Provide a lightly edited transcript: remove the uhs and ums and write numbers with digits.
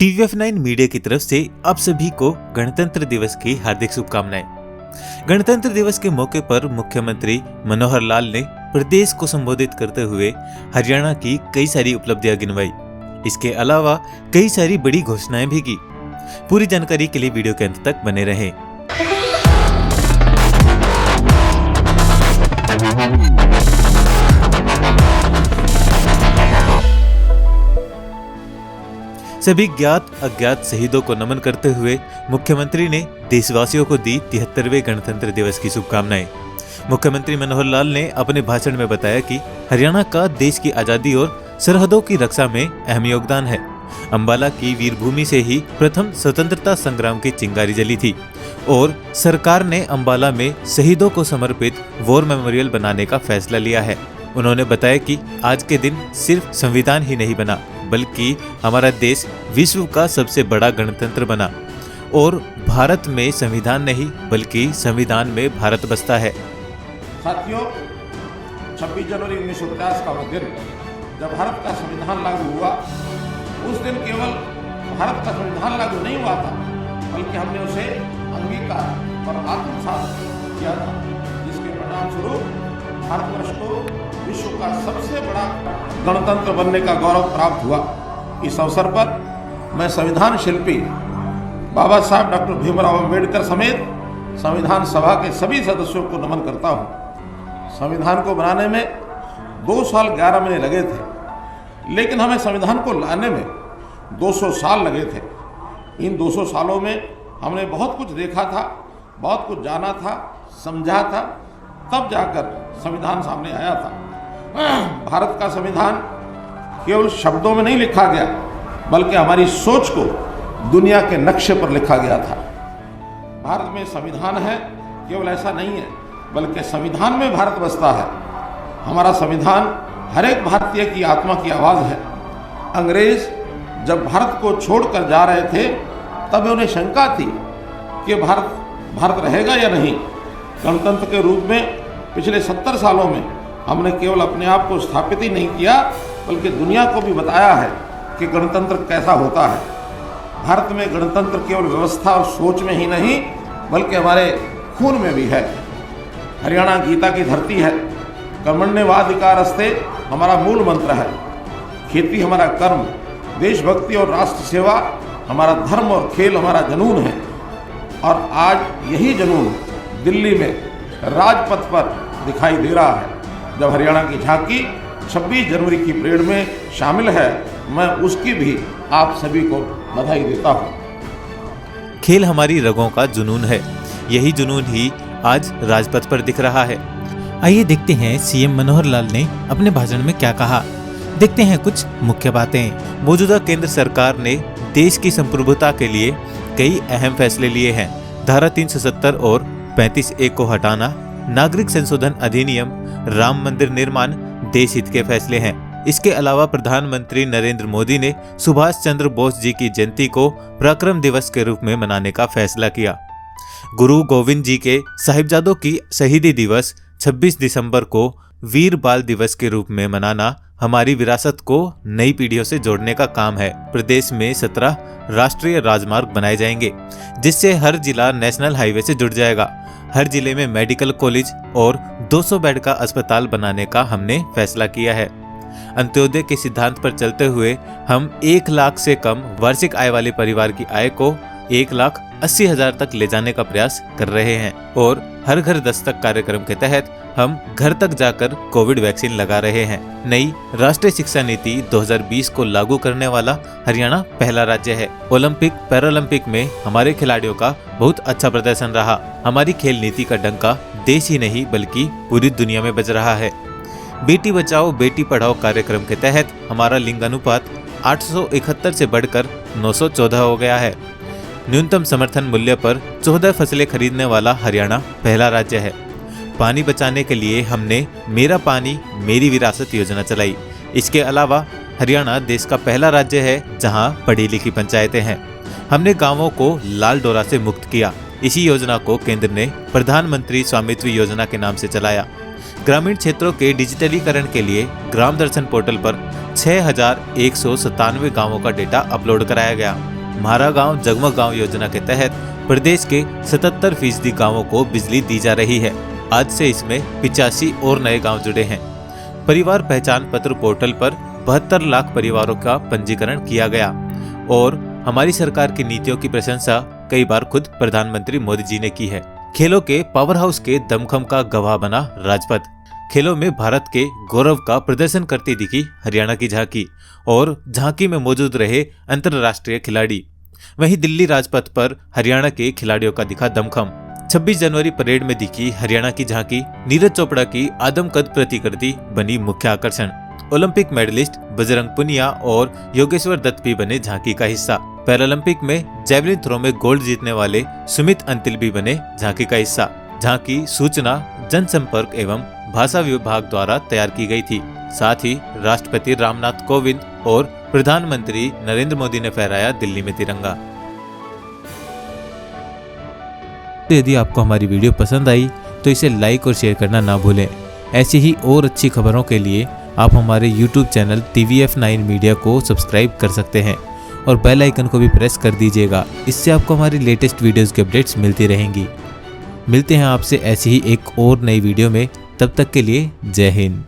TVF9 media की तरफ से आप सभी को गणतंत्र दिवस की हार्दिक शुभकामनाएं। गणतंत्र दिवस के मौके पर मुख्यमंत्री मनोहर लाल ने प्रदेश को संबोधित करते हुए हरियाणा की कई सारी उपलब्धियां गिनवाई। इसके अलावा कई सारी बड़ी घोषणाएं भी की। पूरी जानकारी के लिए वीडियो के अंत तक बने रहें। सभी ज्ञात अज्ञात शहीदों को नमन करते हुए मुख्यमंत्री ने देशवासियों को दी 73वें गणतंत्र दिवस की शुभकामनाएं। मुख्यमंत्री मनोहर लाल ने अपने भाषण में बताया कि हरियाणा का देश की आजादी और सरहदों की रक्षा में अहम योगदान है। अंबाला की वीरभूमि से ही प्रथम स्वतंत्रता संग्राम की चिंगारी जली थी और सरकार ने अंबाला में शहीदों को समर्पित वॉर मेमोरियल बनाने का फैसला लिया है। उन्होंने बताया कि आज के दिन सिर्फ संविधान ही नहीं बना, बल्कि हमारा देश विश्व का सबसे बड़ा गणतंत्र बना और भारत में संविधान नहीं बल्कि संविधान में भारत बसता है। साथियों, 26 जनवरी 1950 का वो दिन जब भारत का संविधान लागू हुआ, उस दिन केवल भारत का संविधान लागू नहीं हुआ था, बल्कि हमने उसे अंगीकार और आत्मसात किया था, जिसके परिणाम स्वरूप भारतवर्ष को विश्व का सबसे बड़ा गणतंत्र बनने का गौरव प्राप्त हुआ। इस अवसर पर मैं संविधान शिल्पी बाबा साहब डॉक्टर भीमराव अंबेडकर समेत संविधान सभा के सभी सदस्यों को नमन करता हूँ। संविधान को बनाने में 2 साल 11 महीने लगे थे, लेकिन हमें संविधान को लाने में 200 साल लगे थे। इन 200 सालों में हमने बहुत कुछ देखा था, बहुत कुछ जाना था, समझा था, तब जाकर संविधान सामने आया था। भारत का संविधान केवल शब्दों में नहीं लिखा गया, बल्कि हमारी सोच को दुनिया के नक्शे पर लिखा गया था। भारत में संविधान है, केवल ऐसा नहीं है, बल्कि संविधान में भारत बसता है। हमारा संविधान हर एक भारतीय की आत्मा की आवाज़ है। अंग्रेज जब भारत को छोड़कर जा रहे थे, तब उन्हें शंका थी कि भारत रहेगा या नहीं। गणतंत्र के रूप में पिछले 70 सालों में हमने केवल अपने आप को स्थापित ही नहीं किया, बल्कि दुनिया को भी बताया है कि गणतंत्र कैसा होता है। भारत में गणतंत्र केवल व्यवस्था और सोच में ही नहीं, बल्कि हमारे खून में भी है। हरियाणा गीता की धरती है। कर्मण्येवाधिकारस्ते हमारा मूल मंत्र है। खेती हमारा कर्म, देशभक्ति और राष्ट्र सेवा हमारा धर्म और खेल हमारा जुनून है। और आज यही जुनून दिल्ली में राजपथ पर दिखाई दे रहा है। जब हरियाणा की झांकी 26 जनवरी की परेड में शामिल है, मैं उसकी भी आप सभी को बधाई देता हूँ। खेल हमारी रगों का जुनून है। यही जुनून ही आज राजपथ पर दिख रहा है। आइए देखते हैं सीएम मनोहर लाल ने अपने भाषण में क्या कहा। देखते हैं कुछ मुख्य बातें। मौजूदा केंद्र सरकार ने देश की संप्रभुता के लिए कई अहम फैसले लिए हैं। धारा 370 और 35A को हटाना, नागरिक संशोधन अधिनियम, राम मंदिर निर्माण देश हित के फैसले हैं। इसके अलावा प्रधानमंत्री नरेंद्र मोदी ने सुभाष चंद्र बोस जी की जयंती को पराक्रम दिवस के रूप में मनाने का फैसला किया। गुरु गोविंद जी के साहिबजादों की शहीदी दिवस 26 दिसंबर को वीर बाल दिवस के रूप में मनाना हमारी विरासत को नई पीढ़ियों से जोड़ने का काम है। प्रदेश में 17 राष्ट्रीय राजमार्ग बनाए जाएंगे, जिससे हर जिला नेशनल हाईवे से जुड़ जाएगा। हर जिले में मेडिकल कॉलेज और 200 बेड का अस्पताल बनाने का हमने फैसला किया है। अंत्योदय के सिद्धांत पर चलते हुए हम 1 लाख से कम वार्षिक आय वाले परिवार की आय को 1,80,000 तक ले जाने का प्रयास कर रहे हैं और हर घर दस्तक कार्यक्रम के तहत हम घर तक जाकर कोविड वैक्सीन लगा रहे हैं। नई राष्ट्रीय शिक्षा नीति 2020 को लागू करने वाला हरियाणा पहला राज्य है। ओलंपिक पैरालंपिक में हमारे खिलाड़ियों का बहुत अच्छा प्रदर्शन रहा। हमारी खेल नीति का डंका देश ही नहीं बल्कि पूरी दुनिया में बज रहा है। बेटी बचाओ बेटी पढ़ाओ कार्यक्रम के तहत हमारा लिंगानुपात 871 से बढ़कर 914 हो गया है। न्यूनतम समर्थन मूल्य पर 14 फसलें खरीदने वाला हरियाणा पहला राज्य है। पानी बचाने के लिए हमने मेरा पानी मेरी विरासत योजना चलाई। इसके अलावा हरियाणा देश का पहला राज्य है जहां पढ़ी लिखी पंचायतें हैं। हमने गांवों को लाल डोरा से मुक्त किया। इसी योजना को केंद्र ने प्रधानमंत्री स्वामित्व योजना के नाम से चलाया। ग्रामीण क्षेत्रों के डिजिटलीकरण के लिए ग्राम दर्शन पोर्टल पर 6,197 गांवों का डेटा अपलोड कराया गया। म्हारा गांव जगमग गांव योजना के तहत प्रदेश के 77% गांवों को बिजली दी जा रही है। आज से इसमें 85 और नए गांव जुड़े हैं। परिवार पहचान पत्र पोर्टल पर 72 लाख परिवारों का पंजीकरण किया गया। और हमारी सरकार की नीतियों की प्रशंसा कई बार खुद प्रधानमंत्री मोदी जी ने की है। खेलों के पावर हाउस के दमखम का गवाह बना राजपथ। खेलों में भारत के गौरव का प्रदर्शन करती दिखी हरियाणा की झांकी और झांकी में मौजूद रहे अंतर्राष्ट्रीय खिलाड़ी। वहीं दिल्ली राजपथ पर हरियाणा के खिलाड़ियों का दिखा दमखम। 26 जनवरी परेड में दिखी हरियाणा की झांकी। नीरज चोपड़ा की आदमकद प्रतिकृति बनी मुख्य आकर्षण। ओलंपिक मेडलिस्ट बजरंग पुनिया और योगेश्वर दत्त भी बने झांकी का हिस्सा। पैरालंपिक में जैवलिन थ्रो में गोल्ड जीतने वाले सुमित अंतिल भी बने झांकी का हिस्सा। झांकी सूचना जनसंपर्क एवं भाषा विभाग द्वारा तैयार की गई थी। साथ ही राष्ट्रपति रामनाथ कोविंद और प्रधानमंत्री नरेंद्र मोदी ने फहराया दिल्ली में तिरंगा। यदि आपको हमारी वीडियो पसंद आई तो इसे लाइक और शेयर करना ना भूलें। ऐसी ही और अच्छी खबरों के लिए आप हमारे YouTube चैनल TVF9 मीडिया को सब्सक्राइब कर सकते हैं और बेल आइकन को भी प्रेस कर दीजिएगा। इससे आपको हमारी लेटेस्ट वीडियोस की अपडेट्स मिलती रहेंगी। मिलते हैं आपसे ऐसी ही एक और नई वीडियो में। तब तक के लिए जय हिंद।